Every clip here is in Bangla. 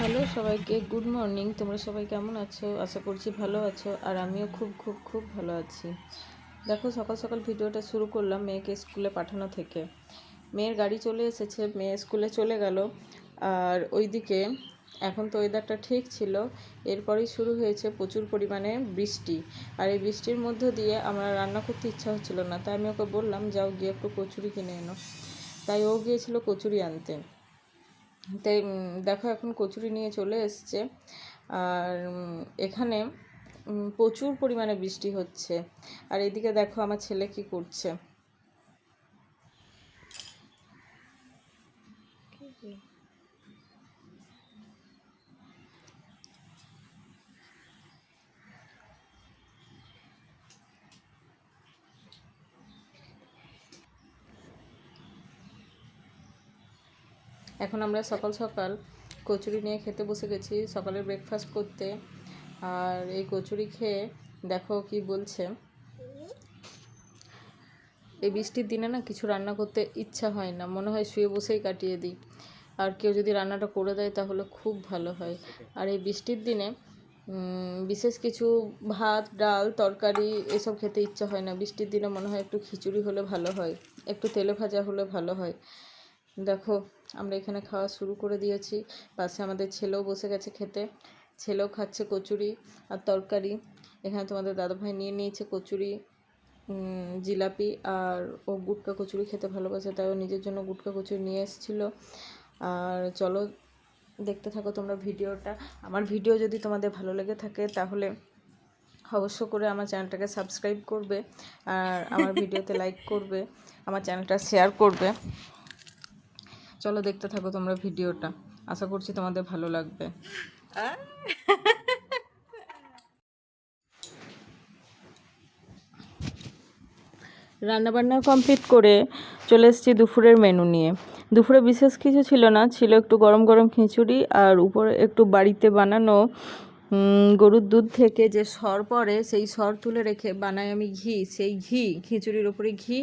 হ্যালো সবাইকে, গুড মর্নিং। তোমরা সবাই কেমন আছো? আশা করছি ভালো আছো, আর আমিও খুব খুব খুব ভালো আছি। দেখো, সকাল সকাল ভিডিওটা শুরু করলাম মেয়েকে স্কুলে পাঠানো থেকে। মেয়ের গাড়ি চলে এসেছে, মেয়ে স্কুলে চলে গেল। আর ওইদিকে এখন তো ওয়েদারটা ঠিক ছিল, এরপরেই শুরু হয়েছে প্রচুর পরিমাণে বৃষ্টি। আর এই বৃষ্টির মধ্য দিয়ে আমার রান্না করতে ইচ্ছা হচ্ছিল না, তাই আমি ওকে বললাম যাও গিয়ে একটু কচুরি কিনে এনো। তাই ও গিয়েছিল কচুরি আনতে। তাই দেখো এখন কচুরি নিয়ে চলে এসছে। আর এখানে প্রচুর পরিমাণে বৃষ্টি হচ্ছে। আর এদিকে দেখো আমার ছেলে কি করছে। এখন আমরা সকাল সকাল কচুরি নিয়ে খেতে বসে গেছি, সকালে ব্রেকফাস্ট করতে। আর এই কচুরি খেয়ে দেখো কি বলছে। এই বৃষ্টির দিনে না কিছু রান্না করতে ইচ্ছা হয় না, মনে হয় শুয়ে বসেই কাটিয়ে দিই। আর কেউ যদি রান্নাটা করে দেয় তাহলে খুব ভালো হয়। আর এই বৃষ্টির দিনে বিশেষ কিছু ভাত, ডাল, তরকারি এসব খেতে ইচ্ছা হয় না। বৃষ্টির দিনে মনে হয় একটু খিচুড়ি হলে ভালো হয়, একটু তেলে ভাজা হলে ভালো হয়। দেখো আমরা এখানে খাওয়া শুরু করে দিয়েছি। পাশে আমাদের ছেলেও বসে গেছে খেতে। ছেলেও খাচ্ছে কচুরি আর তরকারি। এখানে তোমাদের দাদাভাই নিয়ে নিয়েছে কচুরি, জিলাপি, আর ও গুটকা কচুরি খেতে ভালোবাসে, তাই ও নিজের জন্য গুটকা কচুরি নিয়ে এসেছিলো। আর চলো দেখতে থাকো তোমরা ভিডিওটা। আমার ভিডিও যদি তোমাদের ভালো লেগে থাকে তাহলে অবশ্য করে আমার চ্যানেলটাকে সাবস্ক্রাইব করবে, আর আমার ভিডিওতে লাইক করবে, আমার চ্যানেলটা শেয়ার করবে। চলো দেখতে থাকো তোমরা ভিডিওটা, আশা করছি তোমাদের ভালো লাগবে। রান্নাবান্না কমপ্লিট করে চলে এসেছি দুপুরের মেনু নিয়ে। দুপুরে বিশেষ কিছু ছিল না, ছিল একটু গরম গরম খিচুড়ি, আর উপরে একটু বাড়িতে বানানো গরুর দুধ থেকে যে সর পড়ে সেই সর তুলে রেখে বানাই আমি ঘি, সেই ঘি, খিচুড়ির ওপরে ঘি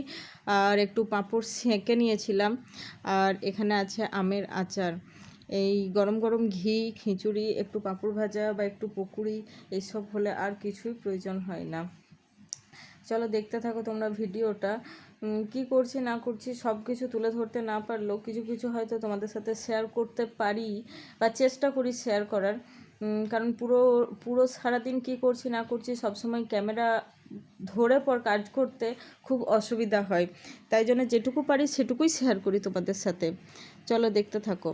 আর একটু পাঁপড় সেঁকে নিয়েছিলাম। আর এখানে আছে আমের আচার। এই গরম গরম ঘি, খিচুড়ি, একটু পাঁপড় ভাজা বা একটু পকুড়ি, এইসব হলে আর কিছুই প্রয়োজন হয় না। চলো দেখতে থাকো তোমরা ভিডিওটা। কি করছি না করছি সব কিছু তুলে ধরতে না পারলেও কিছু কিছু হয়তো তোমাদের সাথে শেয়ার করতে পারি বা চেষ্টা করি শেয়ার করার। কারণ পুরো পুরো সারাদিন কি করছি না করছি সবসময় ক্যামেরা ধরে পর কাজ করতে খুব অসুবিধা হয়, তাই জন্য যেটুকু পারি সেটুকুই শেয়ার করি তোমাদের সাথে। চলো দেখতে থাকো।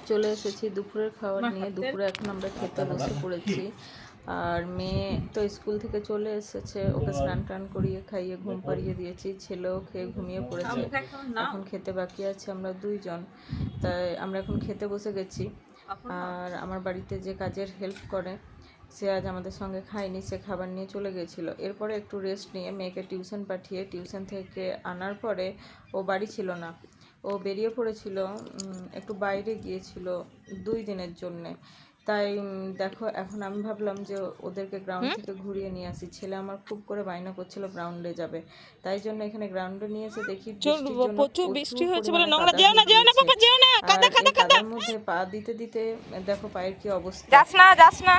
চলে এসেছি দুপুরের খাবার নিয়ে। দুপুরে এখন আমরা খেতে বসে পড়েছি। আর মেয়ে তো স্কুল থেকে চলে এসেছে, ওকে স্নান টান করিয়ে খাইয়ে ঘুম পাড়িয়ে দিয়েছি। ছেলেও খেয়ে ঘুমিয়ে পড়েছে, এখন খেতে বাকি আছে আমরা দুইজন। তাই আমরা এখন খেতে বসে গেছি। আর আমার বাড়িতে যে কাজের হেল্প করে সে আজ আমাদের সঙ্গে খায়নি, সে খাবার নিয়ে চলে গেছিলো। এরপরে একটু রেস্ট নিয়ে মেয়েকে টিউশন পাঠিয়ে টিউশন থেকে আনার পরে ও বাড়ি ছিল না, ও বেরিয়ে পড়েছিল, একটু বাইরে গিয়েছিল 2 দিনের জন্যে। তাই দেখো এখন আমি ভাবলাম যে ওদেরকে গ্রাউন্ড থেকে ঘুরিয়ে নিয়ে আসি। ছেলে আমার খুব করে বায়না করছিল গ্রাউন্ডে যাবে, তাই জন্য এখানে গ্রাউন্ডে নিয়ে এসে দেখি বৃষ্টির জন্য প্রচুর পরিমাণে কাদা হয়ে গিয়েছে। আর এই কাদার মধ্যে পা দিতে দিতে দেখো পায়ের কি অবস্থা। যাস না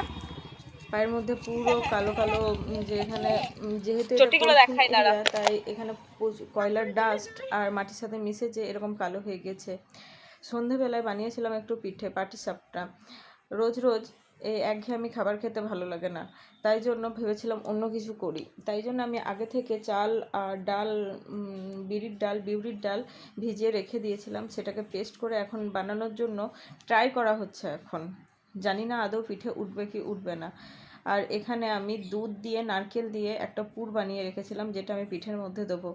পায়ের মধ্যে পুরো কালো কালো, যে এখানে যেহেতু এটা কলসিং এরিয়া তাই এখানে কয়লার ডাস্ট আর মাটির সাথে মিশেছে, এরকম কালো হয়ে গেছে। সন্ধেবেলায় বানিয়েছিলাম একটু পিঠে, পাটিসাপটা। রোজ রোজ এই একঘেয়েমি খাবার খেতে ভালো লাগে না, তাই জন্য ভেবেছিলাম অন্য কিছু করি। তাই জন্য আমি আগে থেকে চাল আর ডাল, বিউলির ডাল ভিজিয়ে রেখে দিয়েছিলাম, সেটাকে পেস্ট করে এখন বানানোর জন্য ট্রাই করা হচ্ছে। এখন জানি না আদৌ পিঠে উঠবে কি উঠবে না। আর এখানে আমি দুধ দিয়ে নারকেল দিয়ে একটা পুর বানিয়ে রেখেছিলাম, যেটা আমি পিঠের মধ্যে দেবো।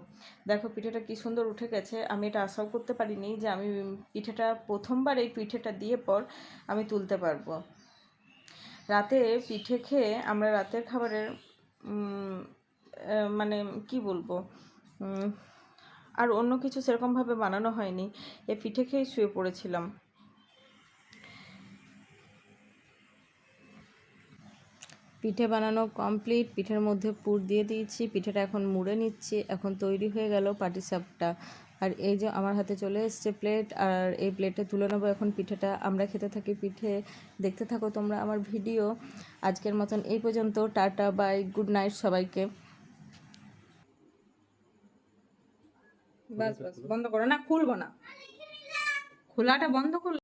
দেখো পিঠেটা কি সুন্দর উঠে গেছে। আমি এটা আশাও করতে পারিনি যে আমি পিঠেটা প্রথমবার এই পিঠেটা দিয়ে পর আমি তুলতে পারবো। রাতে পিঠে খেয়ে আমরা রাতের খাবারের মানে কি বলবো, আর অন্য কিছু সেরকমভাবে বানানো হয়নি, এই পিঠে খেয়েই শুয়ে পড়েছিলাম। পিঠে বানানো কমপ্লিট। পিঠের মধ্যে পুর দিয়ে দিয়েছি, পিঠেটা এখন মুড়ে নিচ্ছি। এখন তৈরি হয়ে গেল পাটিসাপটা। আর এই যে আমার হাতে চলে এসছে প্লেট, আর এই প্লেটে তুলে নেবো এখন পিঠেটা। আমরা খেতে থাকি পিঠে, দেখতে থাকো তোমরা আমার ভিডিও। আজকের মতন এই পর্যন্ত, টাটা বাই, গুড নাইট সবাইকে। বাস বাস বন্ধ করো না, খুলবো না, খোলাটা বন্ধ করো।